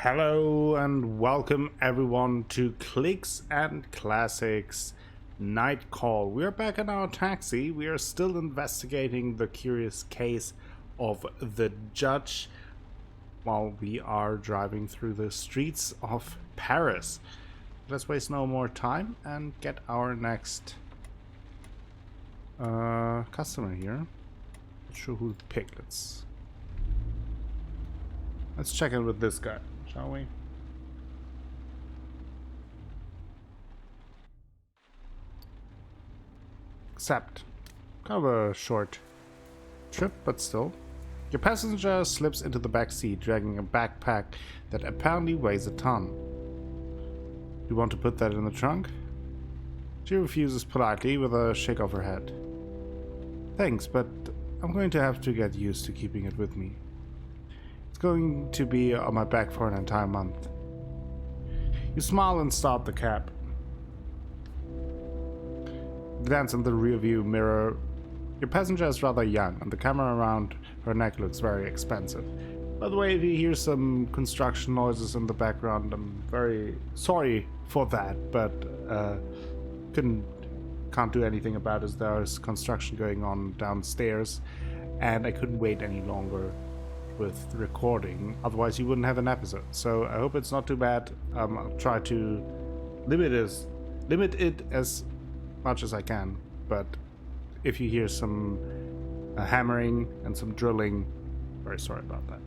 Hello and welcome everyone to Clicks and Classics Night Call. We are back in our taxi. We are still investigating the curious case of the judge while we are driving through the streets of Paris. Let's waste no more time and get our next customer here. Not sure who to pick. Let's check in with this guy, shall we? Accept. Kind of a short trip, but still. Your passenger slips into the back seat, dragging a backpack that apparently weighs a ton. You want to put that in the trunk? She refuses politely with a shake of her head. Thanks, but I'm going to have to get used to keeping it with me. It's going to be on my back for an entire month. You smile and start the cab. Glance in the rearview mirror. Your passenger is rather young, and the camera around her neck looks very expensive. By the way, if you hear some construction noises in the background, I'm very sorry for that, but can't do anything about it. There's construction going on downstairs, and I couldn't wait any longer with recording, otherwise you wouldn't have an episode. So I hope it's not too bad. I'll try to limit it as much as I can, but if you hear some hammering and some drilling, very sorry about that.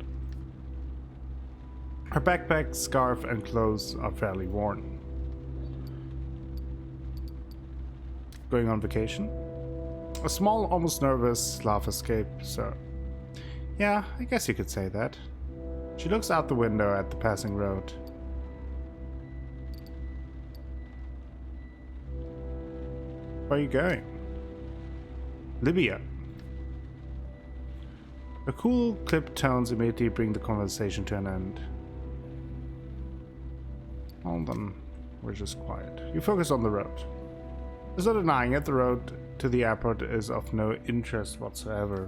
Her backpack, scarf and clothes are fairly worn. Going on vacation? A small, almost nervous laugh escaped, sir. Yeah, I guess you could say that. She looks out the window at the passing road. Where are you going? Libya. The cool, clipped tones immediately bring the conversation to an end. Well then, we're just quiet. You focus on the road. There's no denying it, the road to the airport is of no interest whatsoever.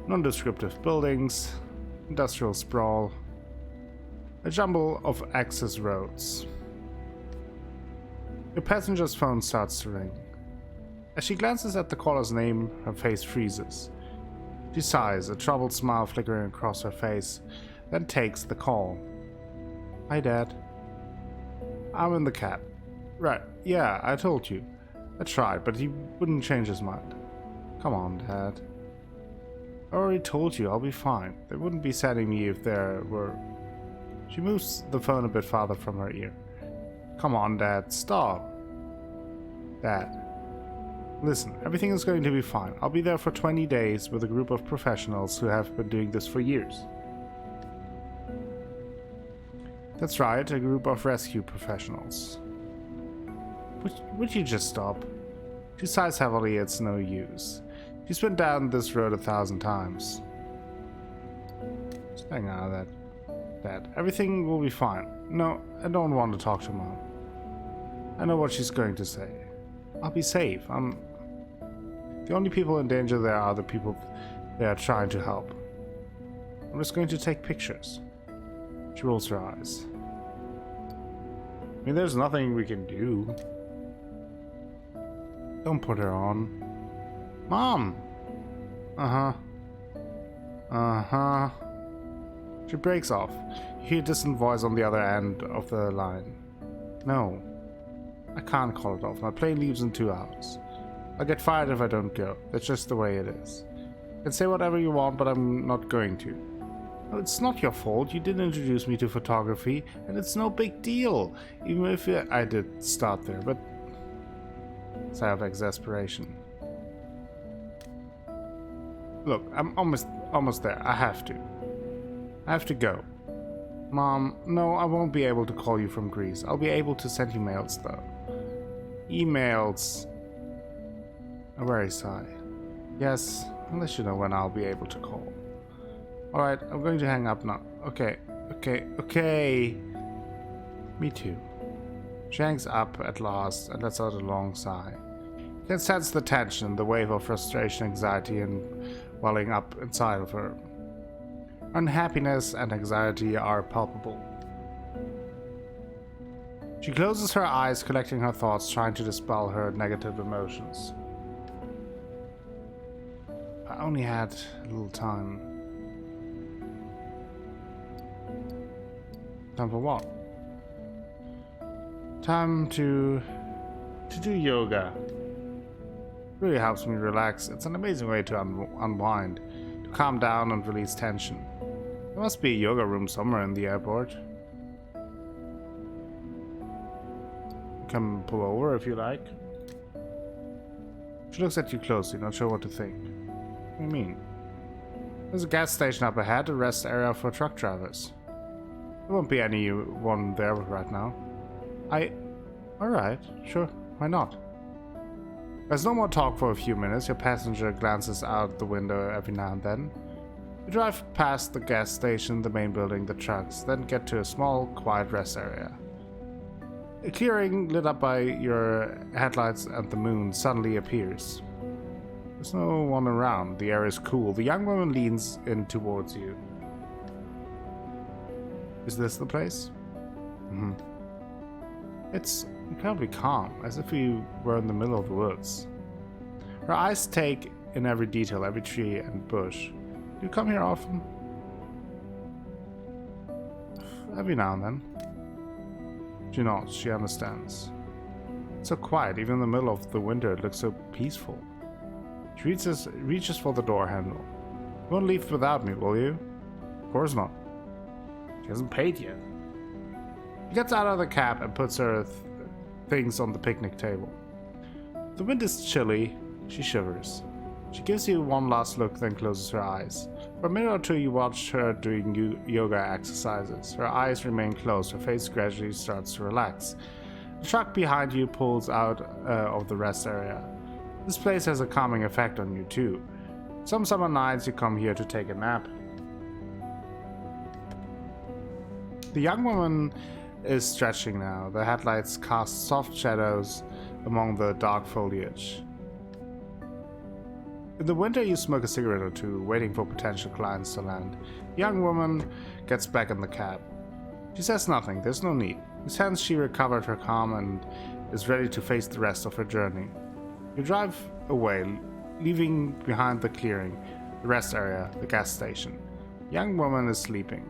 Nondescriptive buildings, industrial sprawl, a jumble of access roads. Your passenger's phone starts to ring. As she glances at the caller's name, her face freezes. She sighs, a troubled smile flickering across her face, then takes the call. Hi, Dad. I'm in the cab. Right, yeah, I told you. I tried, but he wouldn't change his mind. Come on, Dad. I already told you, I'll be fine. They wouldn't be sending me if there were... She moves the phone a bit farther from her ear. Come on, Dad, stop. Dad. Listen, everything is going to be fine. I'll be there for 20 days with a group of professionals who have been doing this for years. That's right, a group of rescue professionals. Would you just stop? She sighs heavily, it's no use. She's been down this road 1,000 times. Just hang out of that. Dad, everything will be fine. No, I don't want to talk to Mom. I know what she's going to say. I'll be safe. The only people in danger there are the people they are trying to help. I'm just going to take pictures. She rolls her eyes. I mean, there's nothing we can do. Don't put her on. Mom! Uh-huh. Uh-huh. She breaks off. You hear a distant voice on the other end of the line. No. I can't call it off. My plane leaves in 2 hours. I'll get fired if I don't go. That's just the way it is. You can say whatever you want, but I'm not going to. No, it's not your fault. You did introduce me to photography, and it's no big deal. Even if I did start there, but... sigh of exasperation. Look, I'm almost there. I have to go. Mom, no, I won't be able to call you from Greece. I'll be able to send you mails, though. Emails. A very sigh. Yes, I'll let you know when I'll be able to call. Alright, I'm going to hang up now. Okay. Me too. She hangs up at last and lets out a long sigh. You can sense the tension, the wave of frustration, anxiety, and welling up inside of her. Unhappiness and anxiety are palpable. She closes her eyes, collecting her thoughts, trying to dispel her negative emotions. I only had a little time. Time for what? Time to do yoga. Really helps me relax. It's an amazing way to unwind, to calm down and release tension. There must be a yoga room somewhere in the airport. You can pull over if you like. She looks at you closely, not sure what to think. What do you mean? There's a gas station up ahead, a rest area for truck drivers. There won't be anyone there right now. Alright, sure, why not? There's no more talk for a few minutes. Your passenger glances out the window every now and then. You drive past the gas station, the main building, the trucks, then get to a small, quiet rest area. A clearing lit up by your headlights and the moon suddenly appears. There's no one around. The air is cool. The young woman leans in towards you. Is this the place? Mm-hmm. It's incredibly calm, as if we were in the middle of the woods. Her eyes take in every detail, every tree and bush. Do you come here often? Every now and then. She nods, she understands. It's so quiet, even in the middle of the winter it looks so peaceful. She reaches for the door handle. You won't leave without me, will you? Of course not. She hasn't paid yet. She gets out of the cab and puts her things on the picnic table. The wind is chilly. She shivers. She gives you one last look, then closes her eyes. For a minute or two you watch her doing yoga exercises. Her eyes remain closed. Her face gradually starts to relax. The truck behind you pulls out of the rest area. This place has a calming effect on you too. Some summer nights you come here to take a nap. The young woman is stretching now. The headlights cast soft shadows among the dark foliage. In the winter you smoke a cigarette or two, waiting for potential clients to land. The young woman gets back in the cab. She says nothing, there's no need. You sense she recovered her calm and is ready to face the rest of her journey. You drive away, leaving behind the clearing, the rest area, the gas station. The young woman is sleeping.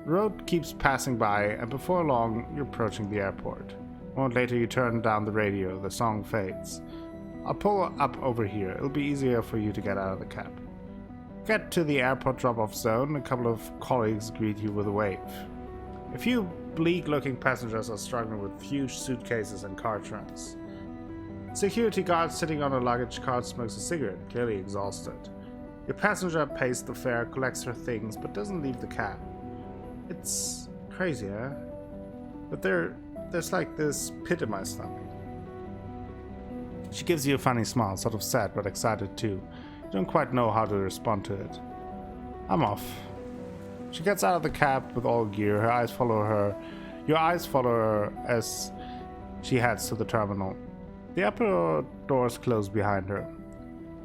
The road keeps passing by, and before long you're approaching the airport. A moment later you turn down the radio, the song fades. I'll pull up over here, it'll be easier for you to get out of the cab. Get to the airport drop-off zone, a couple of colleagues greet you with a wave. A few bleak-looking passengers are struggling with huge suitcases and car trunks. Security guard sitting on a luggage cart smokes a cigarette, clearly exhausted. Your passenger pays the fare, collects her things, but doesn't leave the cab. It's crazy, eh? But there's like this pit in my stomach. She gives you a funny smile, sort of sad but excited too. You don't quite know how to respond to it. I'm off. She gets out of the cab with all gear. Your eyes follow her as she heads to the terminal. The upper doors close behind her.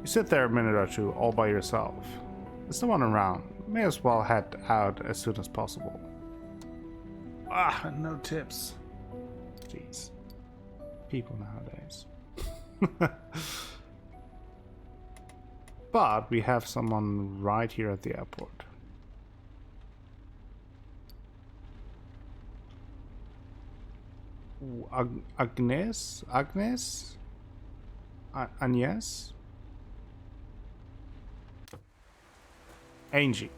You sit there a minute or two, all by yourself. There's no one around. You may as well head out as soon as possible. No tips. Jeez. People nowadays. But we have someone right here at the airport. Agnes? Agnes? Angie.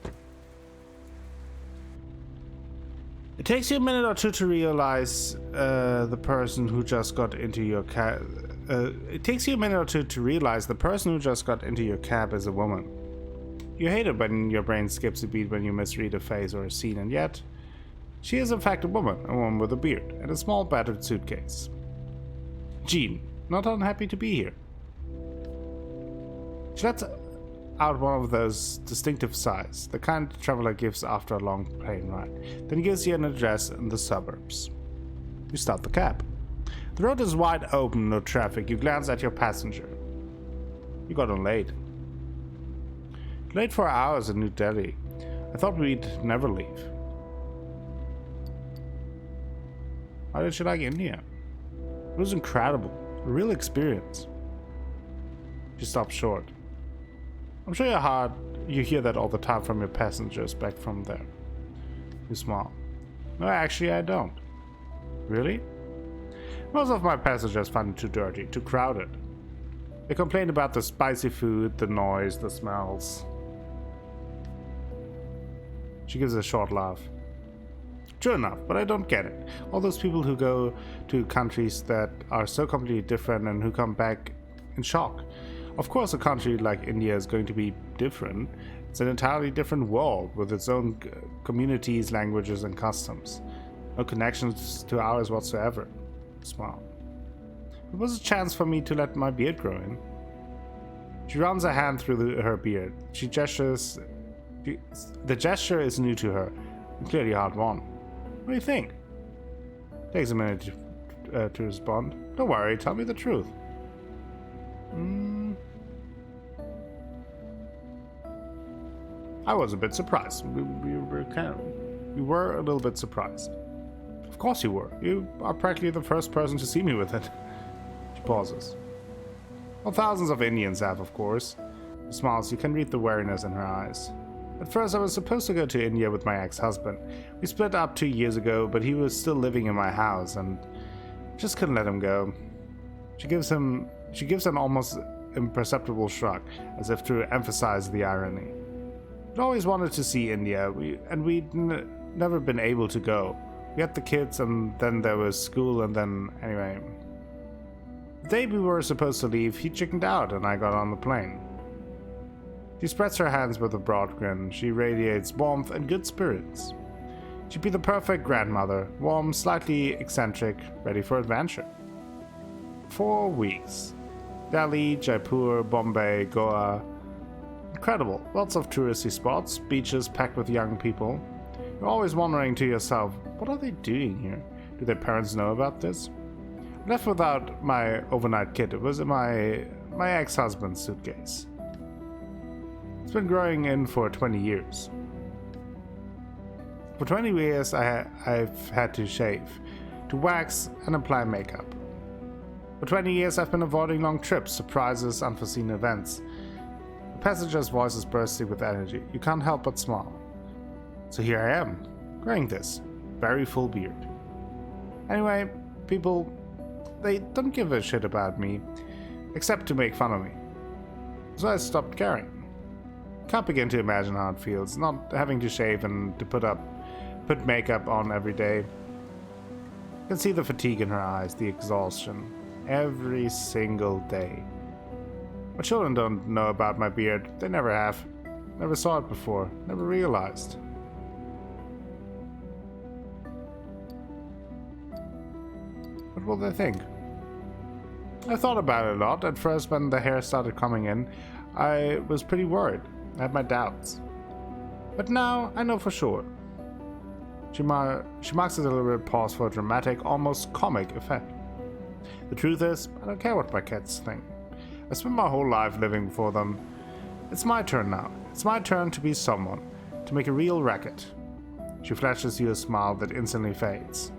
It takes you a minute or two to realize the person who just got into your cab. It takes you a minute or two to realize the person who just got into your cab is a woman. You hate it when your brain skips a beat when you misread a face or a scene, and yet she is in fact a woman with a beard and a small battered suitcase. Jean, not unhappy to be here. She lets out one of those distinctive sighs, the kind the traveler gives after a long plane ride, then gives you an address in the suburbs. You start the cab. The road is wide open, no traffic. You glance at your passenger. You got on late. Late for hours in New Delhi. I thought we'd never leave. Why did she like India? It was incredible. A real experience. She stopped short. I'm sure you hear that all the time from your passengers back from there. You smile. No, actually I don't. Really? Most of my passengers find it too dirty, too crowded. They complain about the spicy food, the noise, the smells. She gives a short laugh. True enough, but I don't get it. All those people who go to countries that are so completely different and who come back in shock. Of course, a country like India is going to be different. It's an entirely different world with its own communities, languages, and customs. No connections to ours whatsoever. Smile. It was a chance for me to let my beard grow in. She runs a hand through her beard. She gestures. The gesture is new to her, and clearly hard won. What do you think? Takes a minute to respond. Don't worry, tell me the truth. I was a bit surprised. We were a little bit surprised. Of course you were. You are practically the first person to see me with it. She pauses. Well, thousands of Indians have, of course. She smiles. You can read the wariness in her eyes. At first, I was supposed to go to India with my ex-husband. We split up 2 years ago, but he was still living in my house, and just couldn't let him go. She gives an almost imperceptible shrug, as if to emphasize the irony. I'd always wanted to see India, we'd never been able to go. We had the kids, and then there was school, and then anyway. The day we were supposed to leave, he chickened out, and I got on the plane. She spreads her hands with a broad grin. She radiates warmth and good spirits. She'd be the perfect grandmother, warm, slightly eccentric, ready for adventure. 4 weeks. Delhi, Jaipur, Bombay, Goa. Incredible. Lots of touristy spots, beaches packed with young people. You're always wondering to yourself, what are they doing here? Do their parents know about this? I left without my overnight kit. It was in my ex-husband's suitcase. It's been growing in for 20 years. For 20 years I've had to shave, to wax and apply makeup. For 20 years I've been avoiding long trips, surprises, unforeseen events. The passenger's voice is bursting with energy. You can't help but smile. So here I am, growing this very full beard. Anyway, people, they don't give a shit about me, except to make fun of me. So I stopped caring. Can't begin to imagine how it feels, not having to shave and to put makeup on every day. You can see the fatigue in her eyes, the exhaustion, every single day. My children don't know about my beard. They never have. Never saw it before. Never realized. What will they think? I thought about it a lot. At first, when the hair started coming in, I was pretty worried. I had my doubts. But now, I know for sure. She marks a deliberate pause for a dramatic, almost comic effect. The truth is, I don't care what my cats think. I spent my whole life living for them. It's my turn now. It's my turn to be someone, to make a real racket. She flashes you a smile that instantly fades.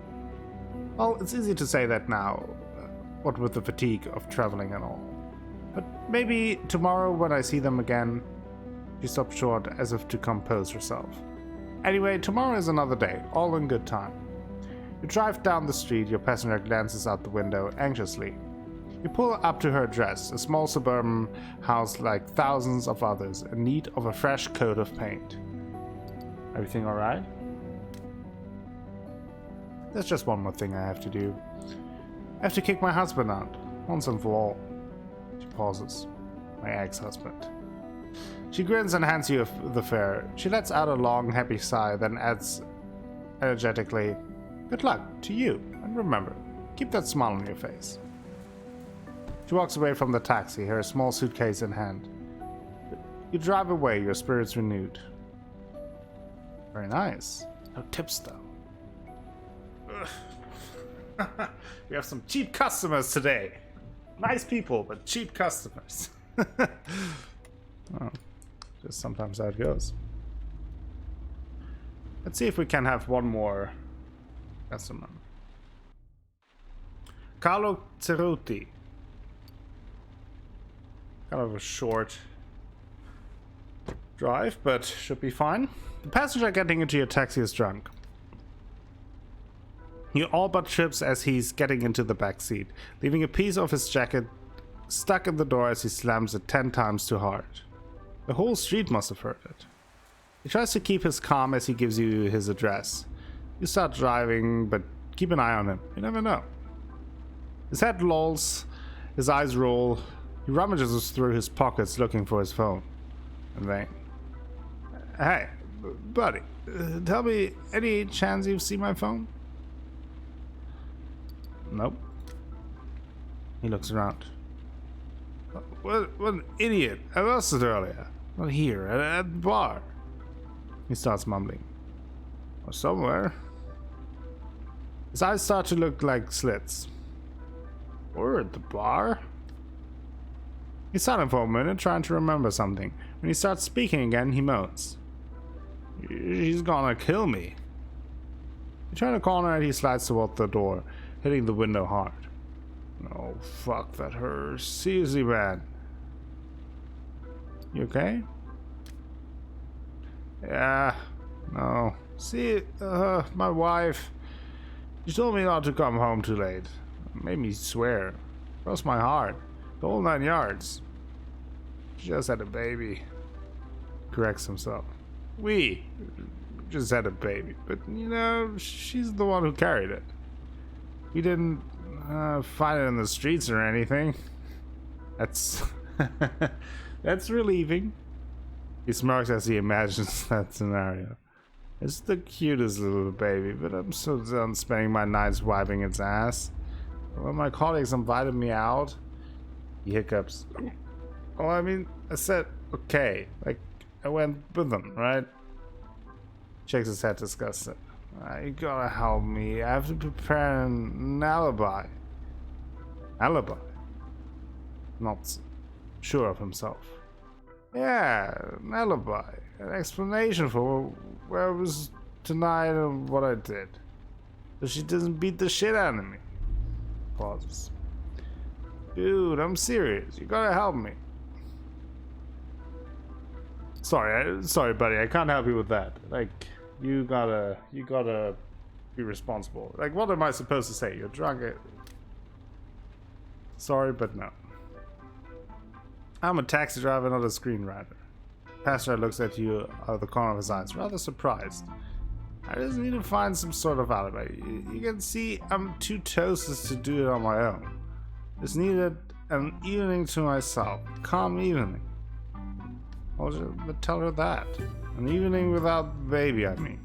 Well, it's easy to say that now, what with the fatigue of traveling and all. But maybe tomorrow when I see them again. She stopped short as if to compose herself. Anyway, tomorrow is another day, all in good time. You drive down the street, your passenger glances out the window anxiously. You pull up to her address, a small suburban house like thousands of others, in need of a fresh coat of paint. Everything alright? There's just one more thing I have to do. I have to kick my husband out, once and for all. She pauses. My ex-husband. She grins and hands you the fare. She lets out a long, happy sigh, then adds energetically, "Good luck to you, and remember, keep that smile on your face." She walks away from the taxi, her small suitcase in hand. You drive away, your spirits renewed. Very nice. No tips, though. We have some cheap customers today. Nice people, but cheap customers. Oh, just sometimes how it goes. Let's see if we can have one more customer. Carlo Ceruti. Kind of a short drive, but should be fine. The passenger getting into your taxi is drunk. He all but trips as he's getting into the back seat, leaving a piece of his jacket stuck in the door as he slams it 10 times too hard. The whole street must have heard it. He tries to keep his calm as he gives you his address. You start driving, but keep an eye on him. You never know. His head lolls, his eyes roll. He rummages through his pockets looking for his phone. In vain. Hey, buddy, tell me, any chance you've seen my phone? Nope. He looks around. What an idiot. I lost it earlier. Not here, at the bar. He starts mumbling. Or somewhere. His eyes start to look like slits. We're at the bar? He's silent for a minute, trying to remember something. When he starts speaking again, he moans. He's gonna kill me. You turn a corner and he slides toward the door, hitting the window hard. Oh, fuck, that hurts. Seriously, man. You okay? Yeah, no. See, my wife. She told me not to come home too late. Made me swear. Crossed my heart. The whole 9 yards. She just had a baby. Corrects himself. We just had a baby. But, you know, she's the one who carried it. We didn't find it in the streets or anything. That's... that's relieving. He smirks as he imagines that scenario. It's the cutest little baby, but I'm so done spending my nights wiping its ass. When my colleagues invited me out, he hiccups. Oh, I mean, I said, okay. Like, I went with them, right? Shakes his head disgusted. You gotta help me. I have to prepare an alibi. Alibi? Not sure of himself. Yeah, an alibi. An explanation for where I was tonight and what I did. So she doesn't beat the shit out of me. Pauses. Dude, I'm serious. You gotta help me. Sorry, buddy. I can't help you with that. Like, you gotta be responsible. Like, what am I supposed to say? You're drunk. Sorry, but no. I'm a taxi driver, not a screenwriter. Pastor looks at you out of the corner of his eyes, rather surprised. I just need to find some sort of alibi. You can see I'm too toasted to do it on my own. Just needed an evening to myself. Calm evening. But tell her that. An evening without the baby, I mean.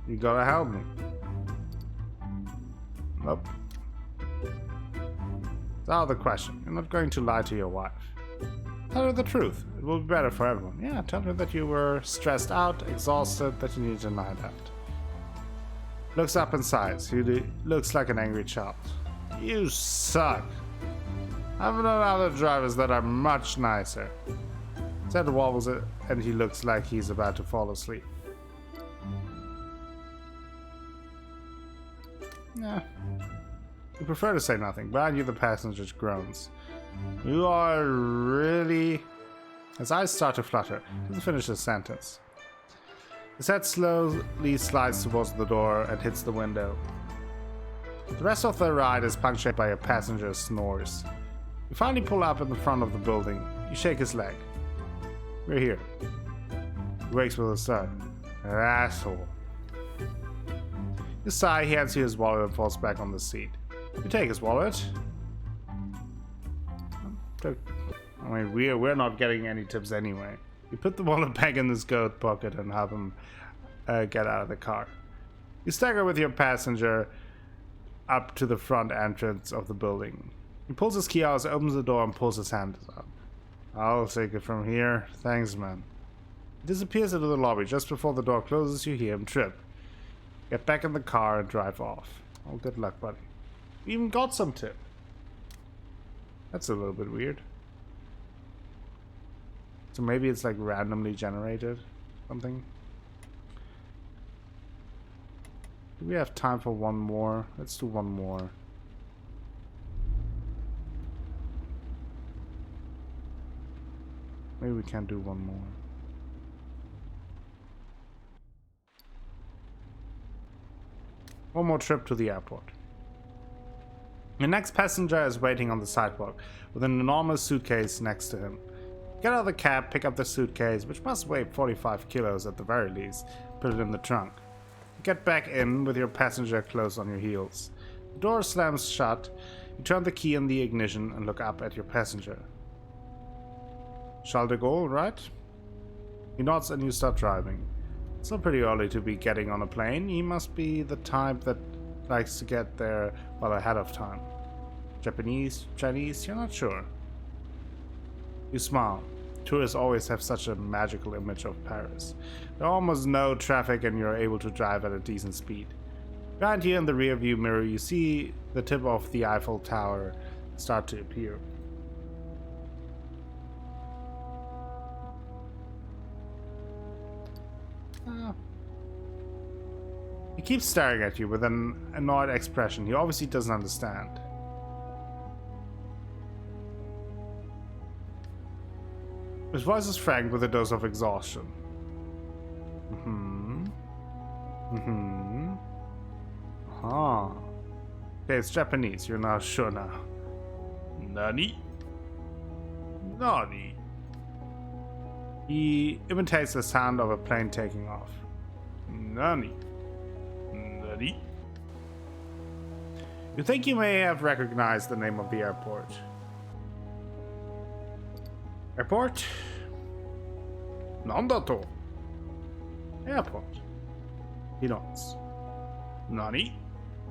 You gotta help me. Nope. It's out of the question. You're not going to lie to your wife. Tell her the truth. It will be better for everyone. Yeah, tell her that you were stressed out, exhausted, that you needed a night out. Looks up and sighs. He looks like an angry child. You suck. I've known other drivers that are much nicer. His head wobbles and he looks like he's about to fall asleep. Yeah. You prefer to say nothing. Behind you, the passenger groans. You are really... His eyes start to flutter. He doesn't finish his sentence. His head slowly slides towards the door and hits the window. The rest of the ride is punctuated by a passenger's snores. You finally pull up in the front of the building. You shake his leg. We're here. He wakes with a start. Asshole. You sigh, he hands you his wallet and falls back on the seat. You take his wallet. I mean, we're not getting any tips anyway. You put the wallet back in his coat pocket and have him get out of the car. You stagger with your passenger up to the front entrance of the building. He pulls his key out, opens the door, and pulls his hand up. I'll take it from here. Thanks, man. He disappears into the lobby. Just before the door closes, you hear him trip. Get back in the car and drive off. Oh, good luck, buddy. You even got some tip. That's a little bit weird. So maybe it's like randomly generated something. Do we have time for one more? Let's do one more. Maybe we can do one more. One more trip to the airport. The next passenger is waiting on the sidewalk with an enormous suitcase next to him. Get out of the cab, pick up the suitcase, which must weigh 45 kilos at the very least, put it in the trunk. Get back in with your passenger close on your heels. The door slams shut. You turn the key in the ignition and look up at your passenger. Charles de Gaulle, right? He nods and you start driving. It's still pretty early to be getting on a plane. He must be the type that likes to get there well ahead of time. Japanese, Chinese, you're not sure. You smile. Tourists always have such a magical image of Paris. There are almost no traffic and you're able to drive at a decent speed. Behind you in the rear view mirror you see the tip of the Eiffel Tower start to appear. He keeps staring at you with an annoyed expression. He obviously doesn't understand. His voice is frank with a dose of exhaustion. Aha. Okay, it's Japanese. You're not sure now. Nani? Nani? He imitates the sound of a plane taking off. Nani? Nani? You think you may have recognized the name of the airport. Airport? Nandato. Airport. He nods. Nani?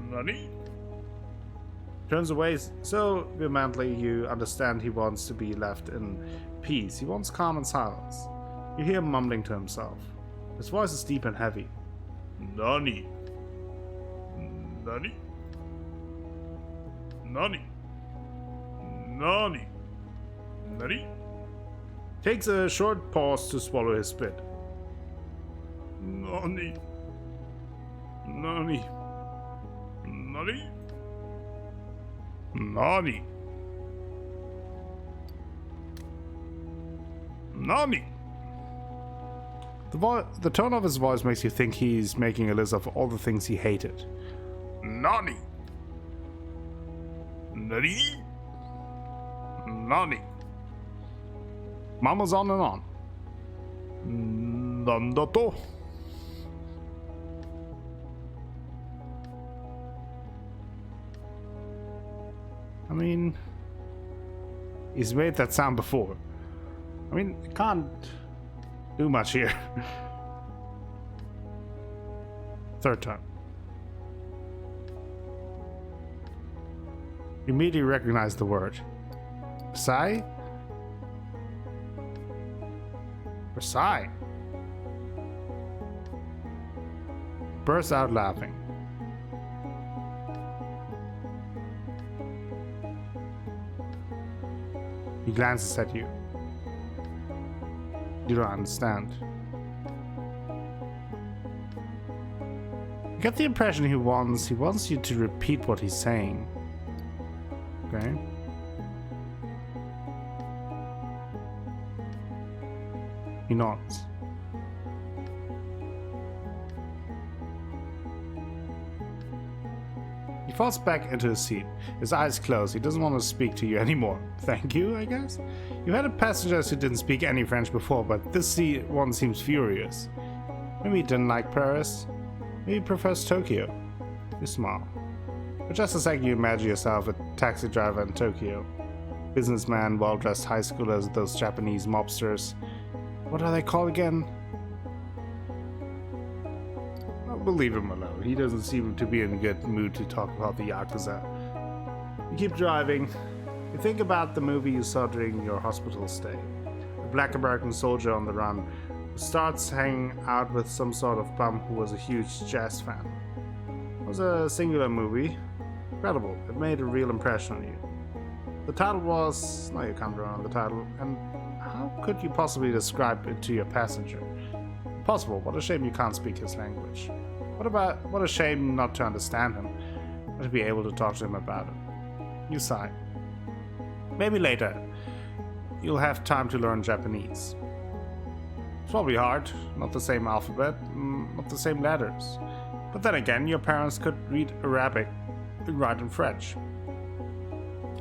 Nani? Turns away so vehemently you understand he wants to be left in peace. He wants calm and silence. You hear him mumbling to himself. His voice is deep and heavy. Nani? Nani? Nani? Nani? Nani? Takes a short pause to swallow his spit. Nani? Nani? Nani? Nani? Nani? The tone of his voice makes you think he's making a list of all the things he hated. Nani? Nani? Nani? Mumbles on and on. Nandato. I mean, he's made that sound before. I mean, it can't do much here. Third time. You immediately recognize the word. Versailles? Versailles. Bursts out laughing. He glances at you. You don't understand. You get the impression he wants you to repeat what he's saying. Okay? He nods. He falls back into his seat, his eyes closed. He doesn't want to speak to you anymore. Thank you, I guess? You've had passengers who didn't speak any French before, but this one seems furious. Maybe he didn't like Paris. Maybe he prefers Tokyo. You smile. For just a second you imagine yourself a taxi driver in Tokyo. Businessman, well-dressed high schoolers, those Japanese mobsters. What are they called again? We'll leave him alone. He doesn't seem to be in a good mood to talk about the Yakuza. You keep driving. You think about the movie you saw during your hospital stay. A black American soldier on the run who starts hanging out with some sort of bum who was a huge jazz fan. It was a singular movie. Incredible. It made a real impression on you. The title was... No, you can't remember the title. And how could you possibly describe it to your passenger? Impossible. What a shame you can't speak his language. What a shame not to understand him, but to be able to talk to him about it. You sigh. Maybe later. You'll have time to learn Japanese. It's probably hard, not the same alphabet, not the same letters. But then again, your parents could read Arabic and write in French.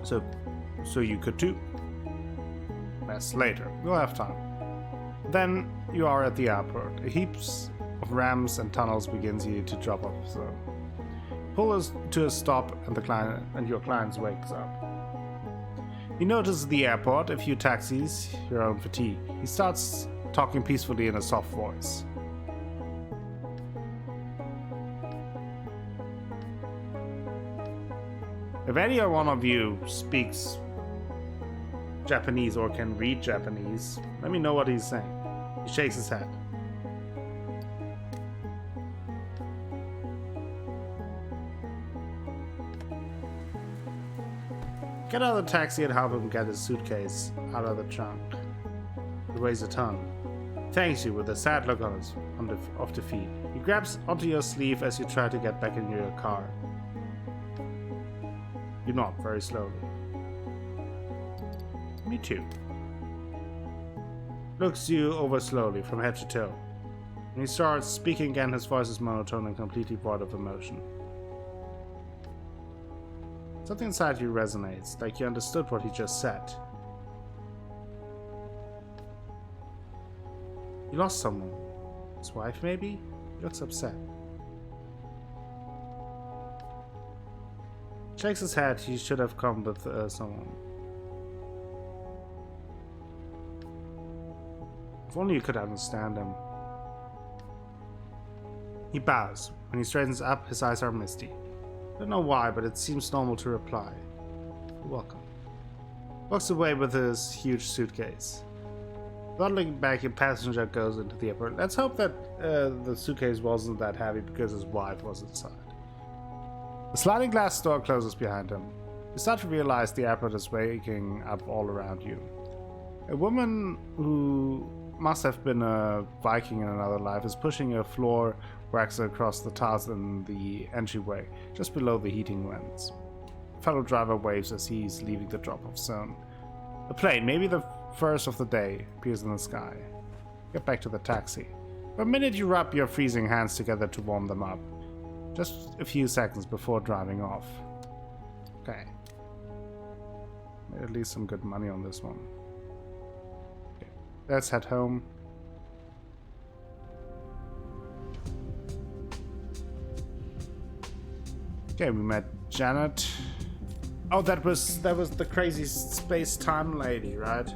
So you could too. That's later. We'll have time. Then you are at the airport. A heaps of ramps and tunnels begins you to drop off. So pull us to a stop, and your client wakes up. He notices the airport, a few taxis, your own fatigue. He starts talking peacefully in a soft voice. If any one of you speaks Japanese or can read Japanese, let me know what he's saying. He shakes his head. Get out of the taxi and help him get his suitcase out of the trunk. He weighs a ton. Thanks you with a sad look of defeat. He grabs onto your sleeve as you try to get back into your car. You nod very slowly. Me too. Looks you over slowly from head to toe. When he starts speaking again, his voice is monotone and completely void of emotion. Something inside you resonates, like you understood what he just said. You lost someone. His wife, maybe? He looks upset. Shakes his head. He should have come with someone. If only you could understand him. He bows. When he straightens up, his eyes are misty. I don't know why, but it seems normal to reply. You're welcome. Walks away with his huge suitcase. Throttling back, your passenger goes into the airport. Let's hope that the suitcase wasn't that heavy because his wife was inside. The sliding glass door closes behind him. You start to realize the airport is waking up all around you. A woman who must have been a Viking in another life is pushing a floor waxer across the tiles in the entryway, just below the heating vents. A fellow driver waves as he's leaving the drop-off zone. A plane, maybe the first of the day, appears in the sky. Get back to the taxi. For a minute you rub your freezing hands together to warm them up. Just a few seconds before driving off. Okay. Made at least some good money on this one. Okay. Let's head home. Okay, we met Janet. Oh, that was the crazy space-time lady, right?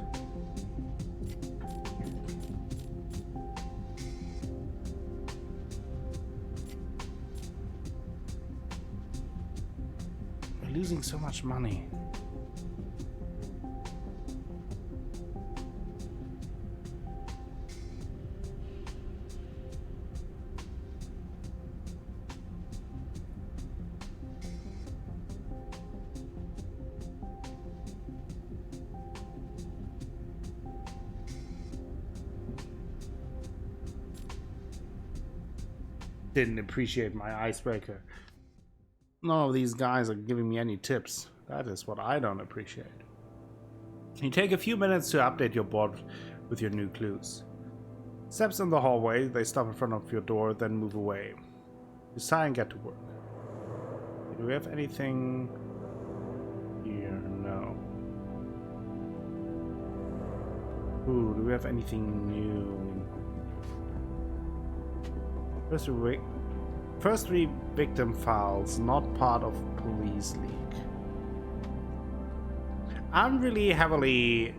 We're losing so much money. Didn't appreciate my icebreaker. None of these guys are giving me any tips. That is what I don't appreciate. You take a few minutes to update your board with your new clues. Steps in the hallway, they stop in front of your door, then move away. You sigh and get to work. Do we have anything here? No. Ooh, do we have anything new? First three victim files, not part of police leak. I'm really heavily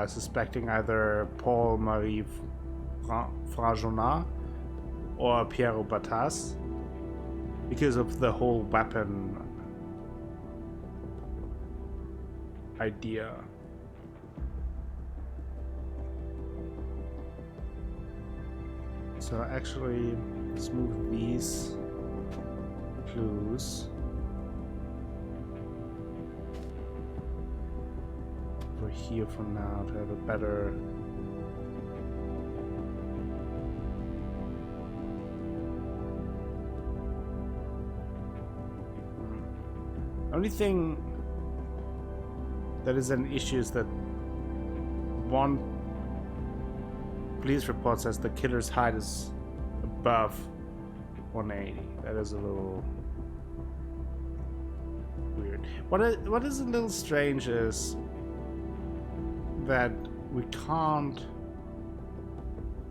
suspecting either Paul-Marie Fragonard or Piero Battas because of the whole weapon idea. So actually, let's move these clues over here for now to have a better Only thing that is an issue is that one police report says the killer's height is above 180. That is a little weird. What is a little strange is that we can't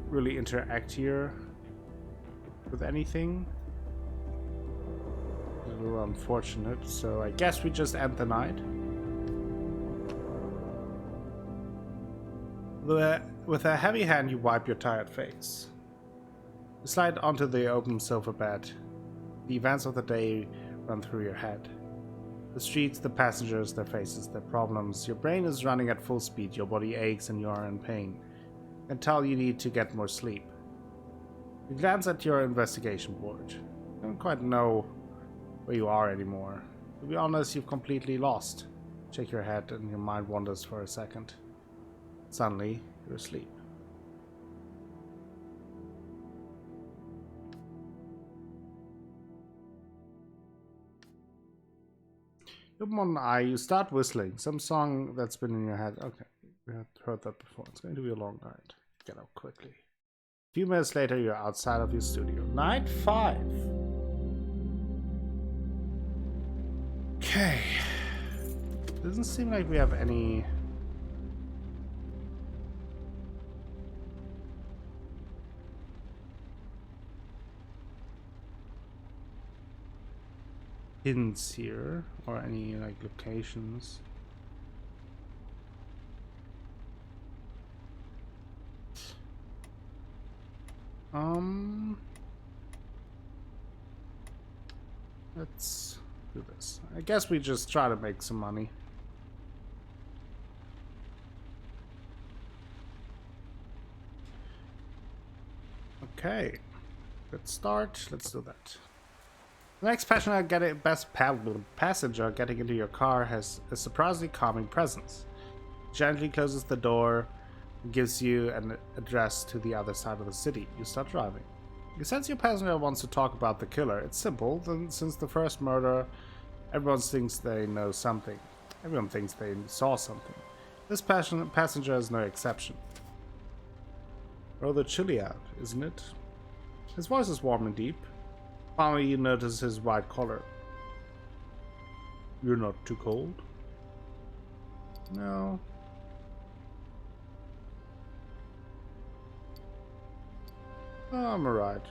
really interact here with anything. A little unfortunate, so I guess we just end the night. With a heavy hand, you wipe your tired face. You slide onto the open sofa bed. The events of the day run through your head. The streets, the passengers, their faces, their problems. Your brain is running at full speed, your body aches and you are in pain. You can tell you need to get more sleep. You glance at your investigation board. You don't quite know where you are anymore. To be honest, you've completely lost. Shake your head and your mind wanders for a second. Suddenly, you're asleep. You open one eye, you start whistling. Some song that's been in your head. Okay, we had heard that before. It's going to be a long night. Get up quickly. A few minutes later, you're outside of your studio. Night 5. Okay. Doesn't seem like we have any hints here or any like locations. Let's do this. I guess we just try to make some money. Okay, let's start. Let's do that. The next passenger getting into your car has a surprisingly calming presence. Gently closes the door and gives you an address to the other side of the city. You start driving. You sense your passenger wants to talk about the killer. It's simple. Since the first murder, everyone thinks they know something. Everyone thinks they saw something. This passenger is no exception. Rather chilly out, isn't it? His voice is warm and deep. Finally, you notice his white collar. You're not too cold? No. I'm alright.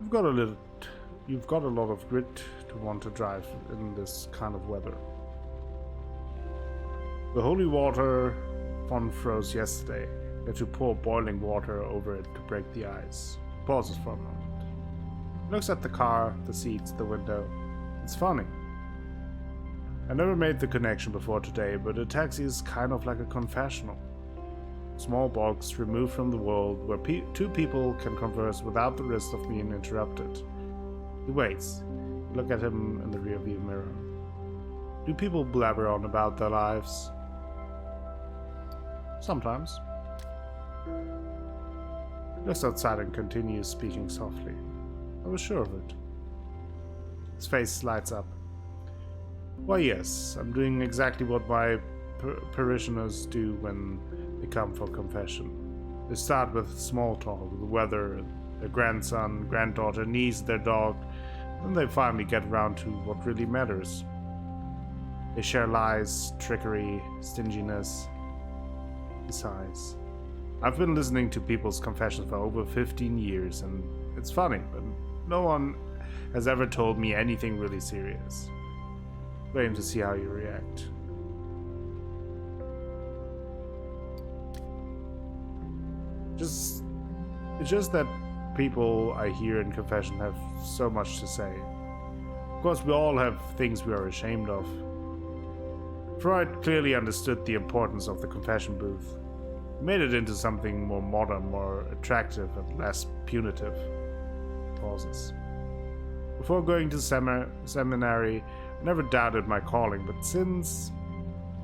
You've got a lot of grit to want to drive in this kind of weather. The holy water font froze yesterday. You had to pour boiling water over it to break the ice. Pauses for a moment. Looks at the car, the seats, the window. It's funny. I never made the connection before today, but a taxi is kind of like a confessional. Small box removed from the world where two people can converse without the risk of being interrupted. He waits. You look at him in the rearview mirror. Do people blabber on about their lives? Sometimes. He looks outside and continues speaking softly. I was sure of it. His face lights up. Why yes, I'm doing exactly what my parishioners do when they come for confession. They start with small talk, the weather, their grandson, granddaughter, niece, their dog. Then they finally get around to what really matters. They share lies, trickery, stinginess. He sighs. I've been listening to people's confessions for over 15 years, and it's funny, but no one has ever told me anything really serious. Waiting to see how you react. It's just that people I hear in confession have so much to say. Of course, we all have things we are ashamed of. Freud clearly understood the importance of the confession booth. He made it into something more modern, more attractive, and less punitive. Pauses. Before going to seminary, I never doubted my calling, but since...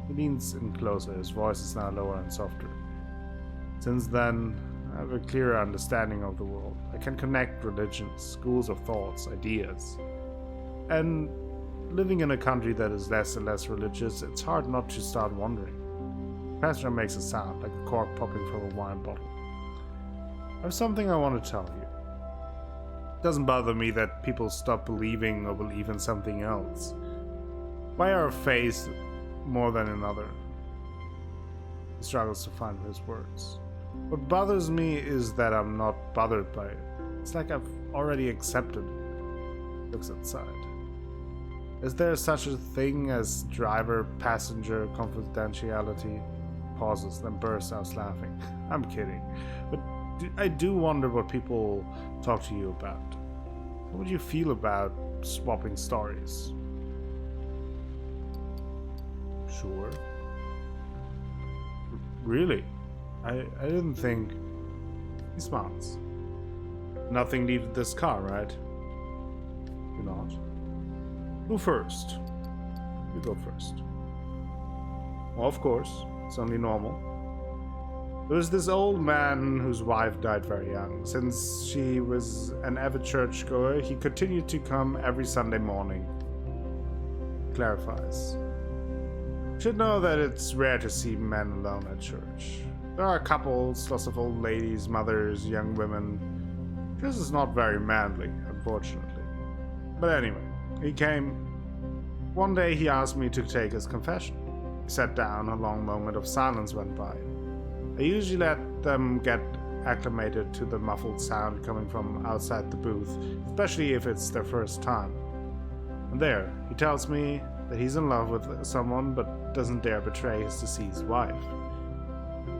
He leans in closer, his voice is now lower and softer. Since then, I have a clearer understanding of the world. I can connect religions, schools of thoughts, ideas. And living in a country that is less and less religious, it's hard not to start wondering. The passenger makes a sound, like a cork popping from a wine bottle. I have something I want to tell you. It doesn't bother me that people stop believing or believe in something else. Why our faith more than another? He struggles to find his words. What bothers me is that I'm not bothered by it. It's like I've already accepted it. Looks outside. Is there such a thing as driver-passenger confidentiality? Pauses, then bursts out laughing. I'm kidding. But I do wonder what people talk to you about. What would you feel about swapping stories? Sure. Really? I didn't think... He smiles. Nothing leaves this car, right? You're not. Who first? You go first. Well, of course. It's only normal. There was this old man whose wife died very young. Since she was an avid churchgoer, he continued to come every Sunday morning. Clarifies. You should know that it's rare to see men alone at church. There are couples, lots of old ladies, mothers, young women. This is not very manly, unfortunately. But anyway, he came. One day he asked me to take his confession. He sat down, a long moment of silence went by. I usually let them get acclimated to the muffled sound coming from outside the booth, especially if it's their first time. And there, he tells me that he's in love with someone but doesn't dare betray his deceased wife.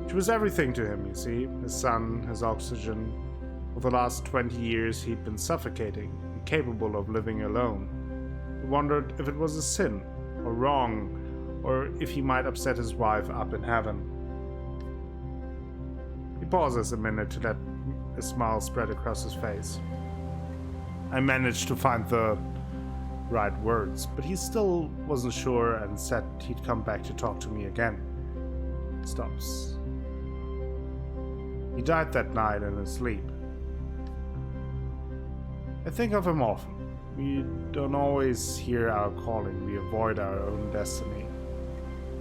She was everything to him, you see, his sun, his oxygen. For the last 20 years he'd been suffocating, incapable of living alone. He wondered if it was a sin, or wrong, or if he might upset his wife up in heaven. He pauses a minute to let a smile spread across his face. I managed to find the right words, but he still wasn't sure and said he'd come back to talk to me again. Stops. He died that night in his sleep. I think of him often. We don't always hear our calling, we avoid our own destiny.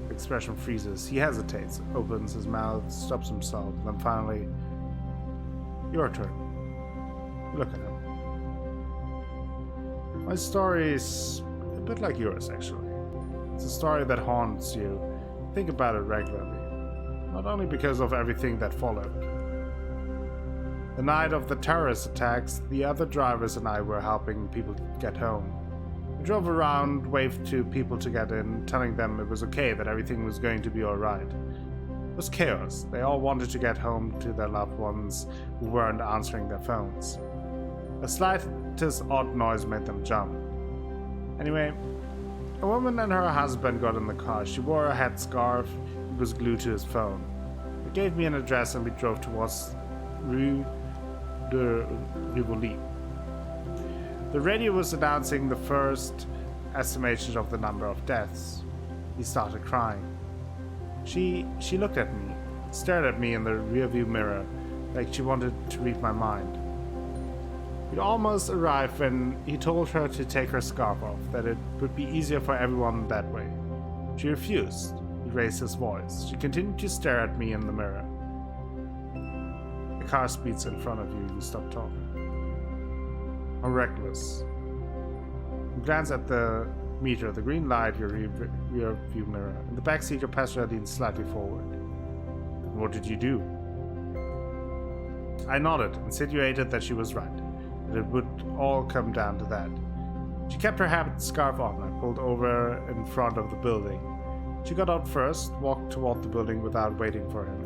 The expression freezes. He hesitates, opens his mouth, stops himself, then finally, your turn. Look at him. My story is a bit like yours, actually. It's a story that haunts you. Think about it regularly. Not only because of everything that followed. The night of the terrorist attacks, the other drivers and I were helping people get home. We drove around, waved to people to get in, telling them it was okay, that everything was going to be alright. It was chaos. They all wanted to get home to their loved ones who weren't answering their phones. The slightest odd noise made them jump. Anyway, a woman and her husband got in the car. She wore a headscarf and was glued to his phone. They gave me an address and we drove towards Rue de Rivoli. The radio was announcing the first estimation of the number of deaths. He started crying. She looked at me, stared at me in the rearview mirror, like she wanted to read my mind. We'd almost arrived when he told her to take her scarf off, that it would be easier for everyone that way. She refused. He raised his voice. She continued to stare at me in the mirror. The car speeds in front of you, you stop talking. How reckless. You glance at the meter, the green light, your rear view mirror. In the backseat, your passenger leans slightly forward. What did you do? I nodded, insinuated that she was right, that it would all come down to that. She kept her habit scarf on and pulled over in front of the building. She got out first, walked toward the building without waiting for him.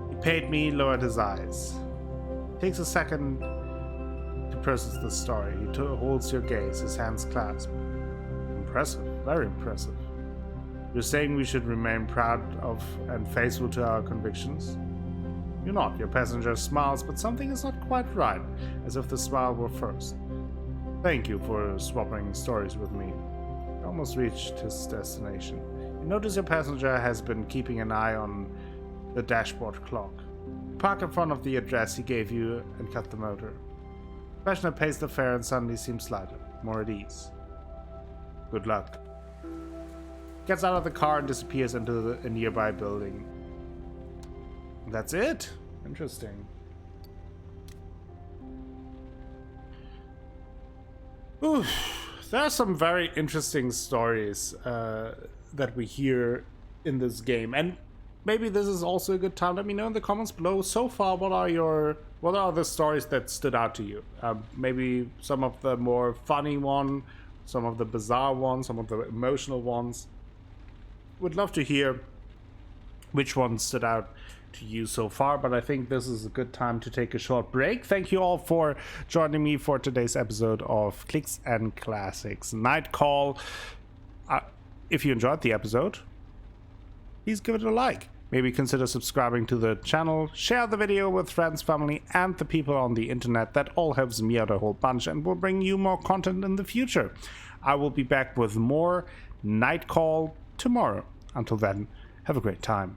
He paid me, lowered his eyes. It takes a second to process the story. He holds your gaze, his hands clasped. Impressive, very impressive. You're saying we should remain proud of and faithful to our convictions? You're not. Your passenger smiles, but something is not quite right, as if the smile were first. Thank you for swapping stories with me. He almost reached his destination. You notice your passenger has been keeping an eye on the dashboard clock. Park in front of the address he gave you and cut the motor. Passionate paced the fair and suddenly seems lighter, more at ease. Good luck. Gets out of the car and disappears into a nearby building. That's it. Interesting. Ooh, there are some very interesting stories that we hear in this game, and maybe this is also a good time. Let me know in the comments below. So far, what are the stories that stood out to you? Maybe some of the more funny ones, some of the bizarre ones, some of the emotional ones. Would love to hear which ones stood out to you so far, but I think this is a good time to take a short break. Thank you all for joining me for today's episode of Clicks and Classics Night Call. If you enjoyed the episode, please give it a like. Maybe consider subscribing to the channel, share the video with friends, family, and the people on the internet. That all helps me out a whole bunch and will bring you more content in the future. I will be back with more Night Call tomorrow. Until then, have a great time.